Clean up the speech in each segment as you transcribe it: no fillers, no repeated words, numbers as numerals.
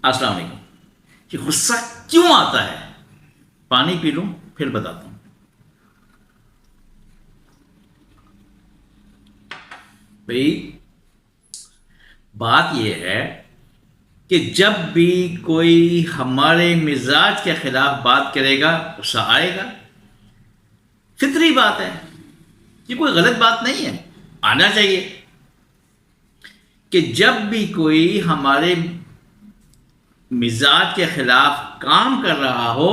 السلام علیکم. کہ غصہ کیوں آتا ہے؟ پانی پی لوں پھر بتاتا ہوں. بھئی بات یہ ہے کہ جب بھی کوئی ہمارے مزاج کے خلاف بات کرے گا غصہ آئے گا. فطری بات ہے، یہ کوئی غلط بات نہیں ہے، آنا چاہیے. کہ جب بھی کوئی ہمارے مزاج کے خلاف کام کر رہا ہو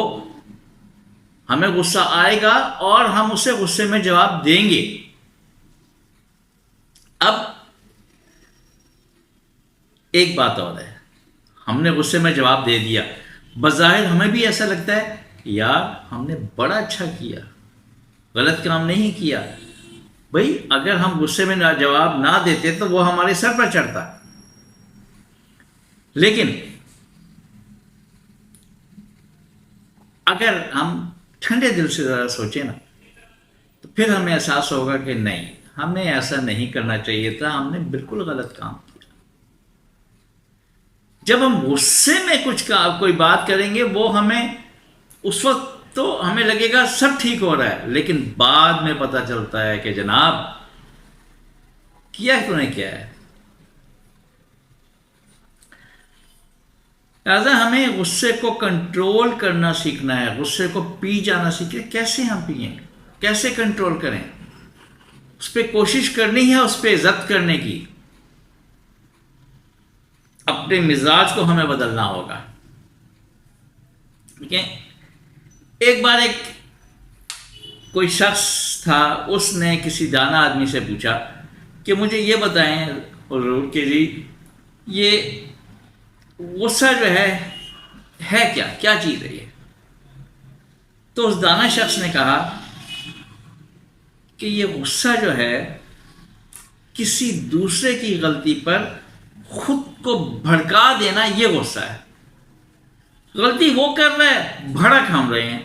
ہمیں غصہ آئے گا اور ہم اسے غصے میں جواب دیں گے. اب ایک بات اور ہے، ہم نے غصے میں جواب دے دیا، بظاہر ہمیں بھی ایسا لگتا ہے یار ہم نے بڑا اچھا کیا، غلط کام نہیں کیا. بھئی اگر ہم غصے میں جواب نہ دیتے تو وہ ہمارے سر پر چڑھتا. لیکن اگر ہم ٹھنڈے دل سے ذرا سوچیں نا تو پھر ہمیں احساس ہوگا کہ نہیں، ہمیں ایسا نہیں کرنا چاہیے تھا، ہم نے بالکل غلط کام کیا. جب ہم غصے میں کوئی بات کریں گے وہ ہمیں اس وقت تو ہمیں لگے گا سب ٹھیک ہو رہا ہے، لیکن بعد میں پتہ چلتا ہے کہ جناب کیا تو نے کیا ہے. لہٰذا ہمیں غصے کو کنٹرول کرنا سیکھنا ہے، غصے کو پی جانا سیکھیں. کیسے ہم پئیں، کیسے کنٹرول کریں؟ اس پہ کوشش کرنی ہے، اس پہ ضبط کرنے کی. اپنے مزاج کو ہمیں بدلنا ہوگا. ٹھیک ہے. ایک بار کوئی شخص تھا، اس نے کسی دانا آدمی سے پوچھا کہ مجھے یہ بتائیں حضور کہ جی یہ غصہ جو ہے کیا چیز ہے یہ؟ تو اس دانا شخص نے کہا کہ یہ غصہ جو ہے کسی دوسرے کی غلطی پر خود کو بھڑکا دینا، یہ غصہ ہے. غلطی وہ کر رہا ہے، بھڑک ہم رہے ہیں.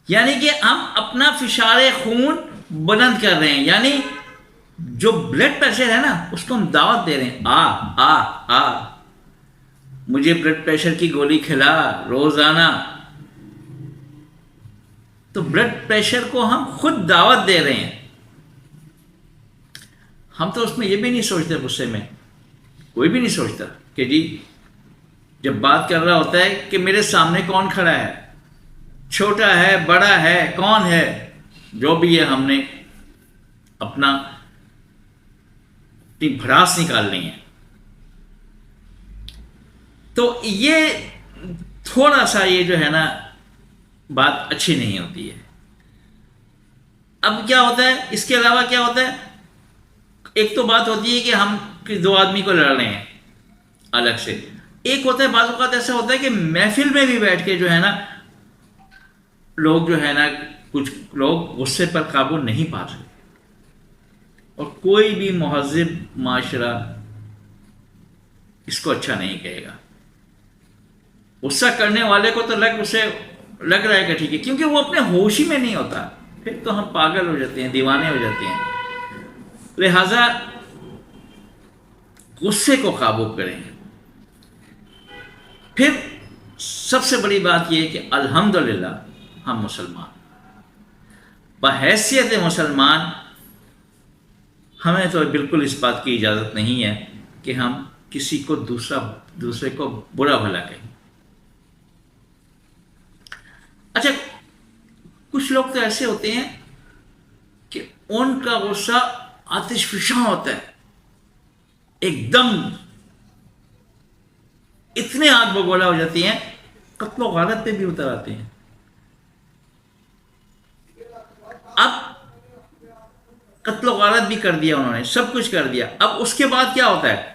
یعنی کہ ہم اپنا فشار خون بلند کر رہے ہیں، یعنی جو بلڈ پریشر ہے نا اس کو ہم دعوت دے رہے ہیں، آ مجھے بلڈ پریشر کی گولی کھلا روزانہ. تو بلڈ پریشر کو ہم خود دعوت دے رہے ہیں. ہم تو اس میں یہ بھی نہیں سوچتے، غصے میں کوئی بھی نہیں سوچتا کہ جی جب بات کر رہا ہوتا ہے کہ میرے سامنے کون کھڑا ہے، چھوٹا ہے بڑا ہے کون ہے، جو بھی ہے ہم نے اپنا بھڑاس نکالنی ہے. تو یہ تھوڑا سا یہ جو ہے نا بات اچھی نہیں ہوتی ہے. اب کیا ہوتا ہے، اس کے علاوہ کیا ہوتا ہے، ایک تو بات ہوتی ہے کہ ہم دو آدمی کو لڑ رہے ہیں الگ سے. ایک ہوتا ہے بعض اوقات ایسا ہوتا ہے کہ محفل میں بھی بیٹھ کے جو ہے نا لوگ جو ہے نا کچھ لوگ غصے پر قابو نہیں پا سکتے. اور کوئی بھی مہذب معاشرہ اس کو اچھا نہیں کہے گا. غصہ کرنے والے کو تو اسے لگ رہا ہے کہ ٹھیک ہے، کیونکہ وہ اپنے ہوش ہی میں نہیں ہوتا. پھر تو ہم پاگل ہو جاتے ہیں، دیوانے ہو جاتے ہیں. لہذا غصے کو قابو کریں. پھر سب سے بڑی بات یہ ہے کہ الحمدللہ ہم مسلمان، بحیثیت مسلمان ہمیں تو بالکل اس بات کی اجازت نہیں ہے کہ ہم کسی کو دوسرے کو برا بھلا کہیں. اچھا کچھ لوگ تو ایسے ہوتے ہیں کہ ان کا غصہ آتش فشاں ہوتا ہے، ایک دم اتنے آگ بگولا ہو جاتی ہیں، قتل و غارت پہ بھی اتر آتے ہیں. اب قتل و غارت بھی کر دیا انہوں نے، سب کچھ کر دیا. اب اس کے بعد کیا ہوتا ہے،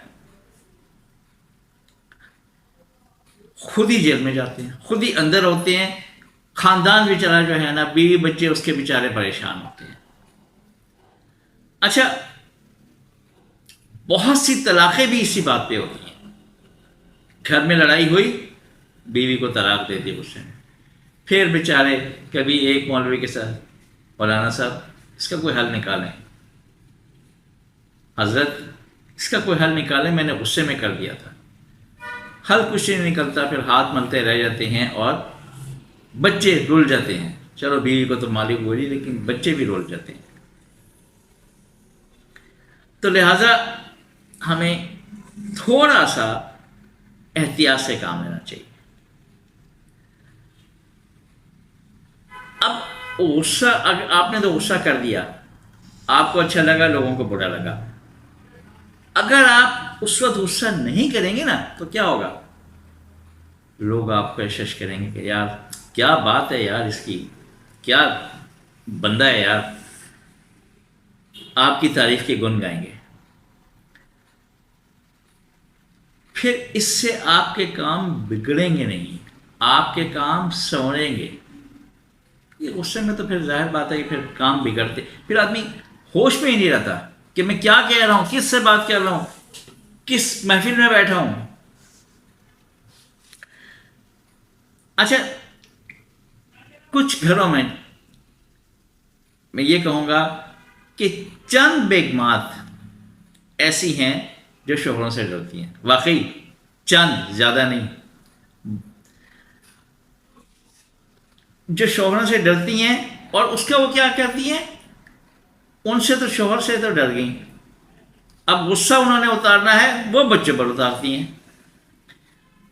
خود ہی جیل میں جاتے ہیں، خود ہی اندر ہوتے ہیں. خاندان بیچارہ جو ہے نا، بیوی بچے اس کے بیچارے پریشان ہوتے ہیں. اچھا بہت سی طلاقیں بھی اسی بات پہ ہوتی ہیں. گھر میں لڑائی ہوئی، بیوی کو طلاق دے دی اس نے. پھر بیچارے کبھی ایک مولوی کے ساتھ، مولانا صاحب اس کا کوئی حل نکالیں، حضرت اس کا کوئی حل نکالیں، میں نے غصے میں کر دیا تھا. حل کچھ نہیں نکلتا، پھر ہاتھ ملتے رہ جاتے ہیں اور بچے رول جاتے ہیں. چلو بیوی کو تو مالک بولی، لیکن بچے بھی رول جاتے ہیں. تو لہٰذا ہمیں تھوڑا سا احتیاط سے کام لینا چاہیے. اب غصہ، اگر آپ نے تو غصہ کر دیا، آپ کو اچھا لگا، لوگوں کو برا لگا. اگر آپ اس وقت غصہ نہیں کریں گے نا تو کیا ہوگا؟ لوگ آپ کو ایشش کریں گے کہ یار کیا بات ہے یار، اس کی کیا بندہ ہے یار، آپ کی تعریف کے گن گائیں گے. پھر اس سے آپ کے کام بگڑیں گے نہیں، آپ کے کام سنوریں گے. یہ غصے میں تو پھر ظاہر بات ہے کہ پھر کام بگڑتے، پھر آدمی ہوش میں ہی نہیں رہتا کہ میں کیا کہہ رہا ہوں، کس سے بات کر رہا ہوں، کس محفل میں بیٹھا ہوں. اچھا، کچھ گھروں میں یہ کہوں گا کہ چند بیگمات ایسی ہیں جو شوہروں سے ڈرتی ہیں. واقعی چند، زیادہ نہیں. جو شوہروں سے ڈرتی ہیں، اور اس کا وہ کیا کرتی ہیں، ان سے تو شوہر سے تو ڈر گئیں، اب غصہ انہوں نے اتارنا ہے وہ بچوں پر اتارتی ہیں،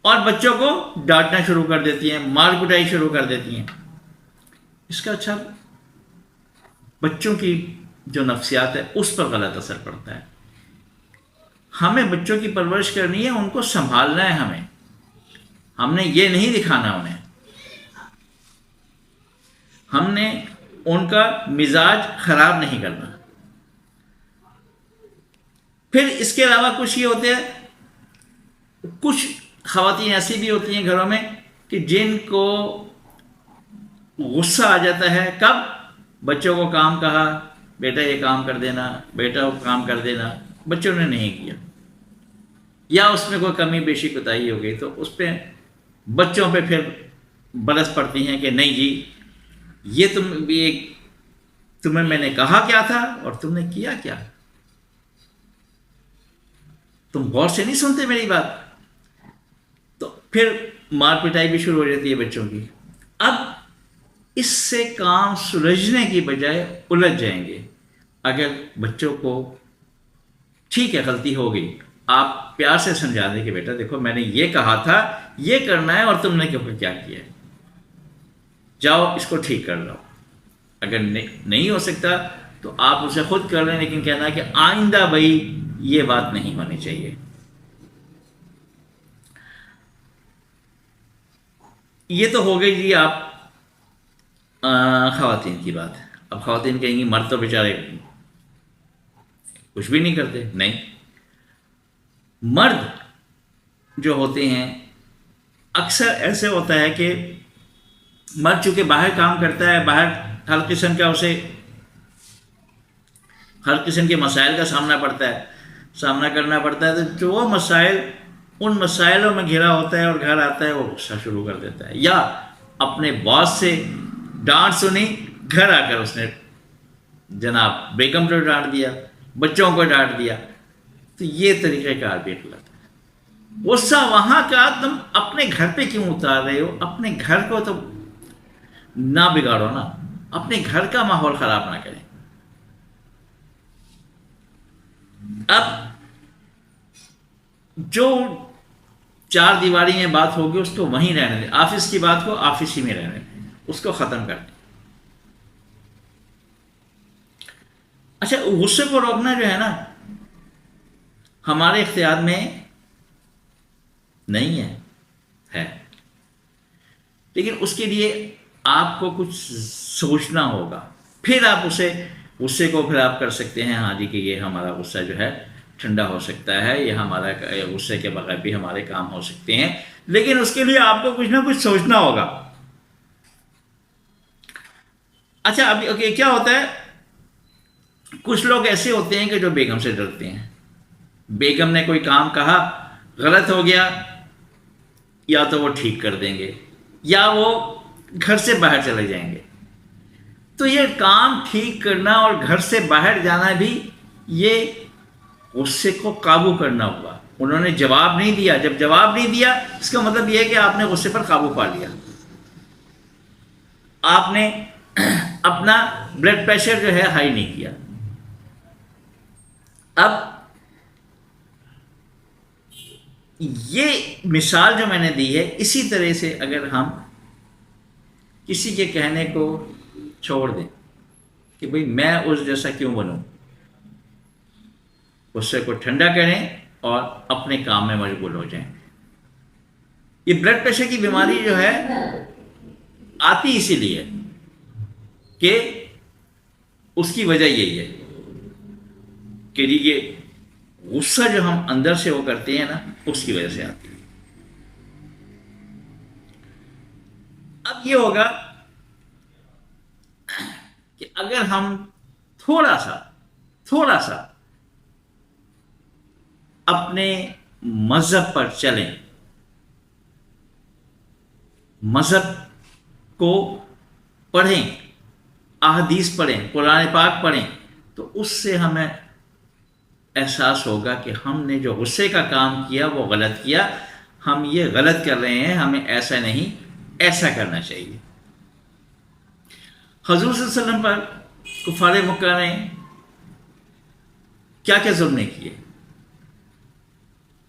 اور بچوں کو ڈانٹنا شروع کر دیتی ہیں، مار کٹائی شروع کر دیتی ہیں. اس کا اچھا بچوں کی جو نفسیات ہے اس پر غلط اثر پڑتا ہے. ہمیں بچوں کی پرورش کرنی ہے، ان کو سنبھالنا ہے. ہم نے یہ نہیں دکھانا انہیں، ہم نے ان کا مزاج خراب نہیں کرنا. پھر اس کے علاوہ کچھ یہ ہوتے ہیں، کچھ خواتین ایسی بھی ہوتی ہیں گھروں میں کہ جن کو غصہ آ جاتا ہے. کب؟ بچوں کو کام کہا، بیٹا یہ کام کر دینا، بیٹا وہ کام کر دینا، بچوں نے نہیں کیا، یا اس میں کوئی کمی بیشی کوتاہی ہو گئی، تو اس پہ بچوں پہ پھر برس پڑتی ہیں کہ نہیں جی، یہ تمہیں میں نے کہا کیا تھا اور تم نے کیا کیا، تم غور سے نہیں سنتے میری بات. تو پھر مار پٹائی بھی شروع ہو جاتی ہے بچوں کی. اب اس سے کام سلجھنے کی بجائے الجھ جائیں گے. اگر بچوں کو ٹھیک ہے غلطی ہو گئی، آپ پیار سے سمجھا دیں کہ بیٹا دیکھو میں نے یہ کہا تھا، یہ کرنا ہے، اور تم نے کیا کیا ہے، جاؤ اس کو ٹھیک کر لو. اگر نہیں ہو سکتا تو آپ اسے خود کر لیں، لیکن کہنا ہے کہ آئندہ بھائی یہ بات نہیں ہونی چاہیے. یہ تو ہو گئی جی آپ خواتین کی بات. اب خواتین کہیں گی مرد تو بیچارے کچھ بھی نہیں کرتے. نہیں، مرد جو ہوتے ہیں اکثر ایسے ہوتا ہے کہ مرد چونکہ باہر کام کرتا ہے، باہر ہر قسم کے مسائل کا سامنا کرنا پڑتا ہے، تو جو وہ مسائل، ان مسائلوں میں گھرا ہوتا ہے اور گھر آتا ہے وہ غصہ شروع کر دیتا ہے، یا اپنے باس سے ڈانٹ سنی، گھر آ کر اس نے جناب بیگم کو ڈانٹ دیا، بچوں کو ڈانٹ دیا. تو یہ طریقہ کار بھی غلط ہے. غصہ وہاں کا تم اپنے گھر پہ کیوں اتار رہے ہو؟ اپنے گھر کو تو نہ بگاڑو نا، اپنے گھر کا ماحول خراب نہ کریں. اب جو چار دیواری میں بات ہوگی اس کو وہیں رہنے دیں، آفس کی بات کو آفس ہی میں رہنے دیں، اس کو ختم کر دیں. اچھا، غصے کو روکنا جو ہے نا ہمارے اختیار میں نہیں ہے، لیکن اس کے لیے آپ کو کچھ سوچنا ہوگا. پھر آپ غصے کو پھر آپ کر سکتے ہیں، ہاں جی کہ یہ ہمارا غصہ جو ہے ٹھنڈا ہو سکتا ہے، یہ ہمارا غصے کے بغیر بھی ہمارے کام ہو سکتے ہیں، لیکن اس کے لیے آپ کو کچھ نہ کچھ سوچنا ہوگا. اچھا، اب کیا ہوتا ہے، کچھ لوگ ایسے ہوتے ہیں کہ جو بیگم سے ڈرتے ہیں. بیگم نے کوئی کام کہا، غلط ہو گیا، یا تو وہ ٹھیک کر دیں گے یا وہ گھر سے باہر چلے جائیں گے. تو یہ کام ٹھیک کرنا اور گھر سے باہر جانا بھی یہ غصے کو قابو کرنا ہوا. انہوں نے جواب نہیں دیا. جب جواب نہیں دیا اس کا مطلب یہ ہے کہ آپ نے غصے پر قابو پا لیا, آپ نے اپنا بلڈ پریشر جو ہے ہائی نہیں کیا. اب یہ مثال جو میں نے دی ہے, اسی طرح سے اگر ہم کسی کے کہنے کو چھوڑ دیں کہ بھئی میں اس جیسا کیوں بنوں, غصے کو ٹھنڈا کریں اور اپنے کام میں مشغول ہو جائیں. یہ بلڈ پریشر کی بیماری جو ہے آتی اسی لیے کہ اس کی وجہ یہی ہے کہ یہ غصہ جو ہم اندر سے وہ کرتے ہیں نا, اس کی وجہ سے آتی ہے. اب یہ ہوگا کہ اگر ہم تھوڑا سا اپنے مذہب پر چلیں, مذہب کو پڑھیں, احادیث پڑھیں, قرآن پاک پڑھیں, تو اس سے ہمیں احساس ہوگا کہ ہم نے جو غصے کا کام کیا وہ غلط کیا, ہم یہ غلط کر رہے ہیں, ہمیں ایسا نہیں ایسا کرنا چاہیے. حضور صلی اللہ علیہ وسلم پر کفار مکہ نے کیا کیا ظلم کیے,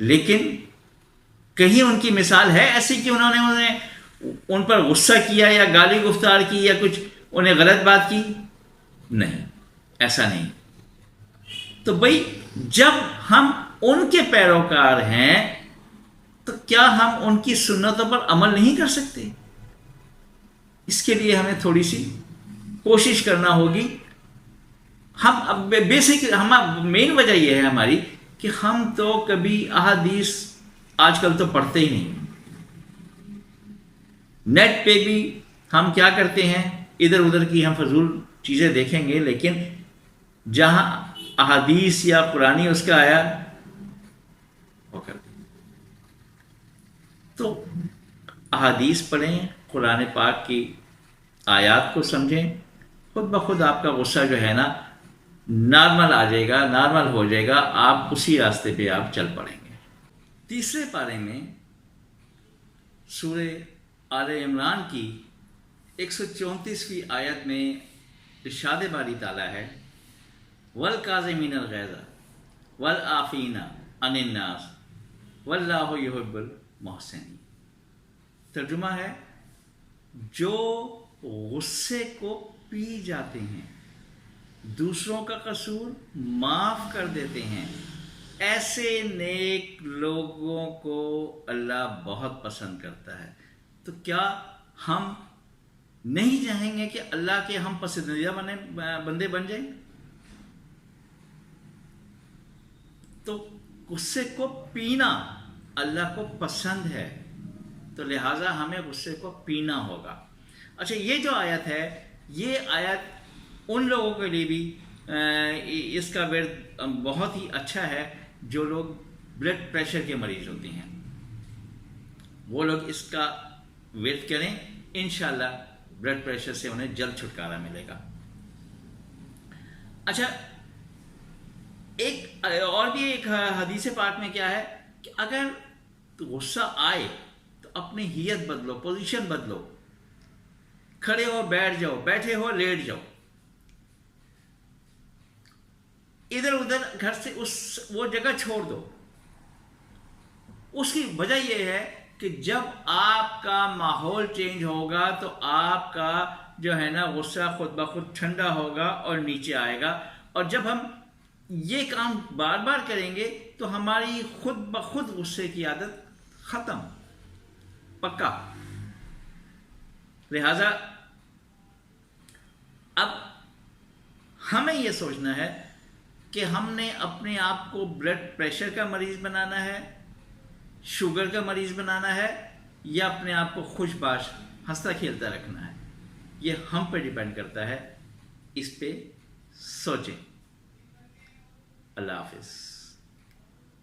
لیکن کہیں ان کی مثال ہے ایسی کہ انہوں نے ان پر غصہ کیا یا گالی گفتار کی یا کچھ انہیں غلط بات کی؟ نہیں, ایسا نہیں. تو بھئی جب ہم ان کے پیروکار ہیں تو کیا ہم ان کی سنتوں پر عمل نہیں کر سکتے؟ اس کے لیے ہمیں تھوڑی سی کوشش کرنا ہوگی. ہم بیسک مین وجہ یہ ہے ہماری کہ ہم تو کبھی احادیث آج کل تو پڑھتے ہی نہیں. نیٹ پہ بھی ہم کیا کرتے ہیں, ادھر ادھر کی ہم فضول چیزیں دیکھیں گے, لیکن جہاں احادیث یا قرآنی اس کا آیا وہ کر دیں. تو احادیث پڑھیں, قرآن پاک کی آیات کو سمجھیں, خود بخود آپ کا غصہ جو ہے نا نارمل آ جائے گا, نارمل ہو جائے گا, آپ اسی راستے پہ آپ چل پڑیں گے. تیسرے پارے میں سورہ آل عمران کی 134ویں آیت میں ارشاد باری تعالیٰ ہے, وَالْكَاظِمِينَ الْغَيْظَ وَالْعَافِينَ عَنِ النَّاسِ وَاللَّهُ يُحِبُّ الْمُحْسِنِينَ. ترجمہ ہے, جو غصے کو پی جاتے ہیں, دوسروں کا قصور معاف کر دیتے ہیں, ایسے نیک لوگوں کو اللہ بہت پسند کرتا ہے. تو کیا ہم نہیں چاہیں گے کہ اللہ کے ہم پسندیدہ بندے بن جائیں؟ تو غصے کو پینا اللہ کو پسند ہے, تو لہٰذا ہمیں غصے کو پینا ہوگا. اچھا, یہ جو آیت ہے, یہ آیت ان لوگوں کے لیے بھی اس کا ورد بہت ہی اچھا ہے جو لوگ بلڈ پریشر کے مریض ہوتے ہیں. وہ لوگ اس کا ورد کریں, انشاءاللہ بلڈ پریشر سے انہیں جلد چھٹکارا ملے گا. اچھا, ایک اور بھی ایک حدیث پاک میں کیا ہے کہ اگر غصہ آئے تو اپنی حیت بدلو, پوزیشن بدلو, کھڑے ہو بیٹھ جاؤ, بیٹھے ہو لیٹ جاؤ, ادھر ادھر گھر سے وہ جگہ چھوڑ دو. اس کی وجہ یہ ہے کہ جب آپ کا ماحول چینج ہوگا تو آپ کا جو ہے نا غصہ خود بخود ٹھنڈا ہوگا اور نیچے آئے گا. اور جب ہم یہ کام بار بار کریں گے تو ہماری خود بخود غصے کی عادت ختم, پکا. لہذا اب ہمیں یہ سوچنا ہے کہ ہم نے اپنے آپ کو بلڈ پریشر کا مریض بنانا ہے, شوگر کا مریض بنانا ہے, یا اپنے آپ کو خوش باش ہنستا کھیلتا رکھنا ہے. یہ ہم پہ ڈیپینڈ کرتا ہے, اس پہ سوچیں. اللہ حافظ.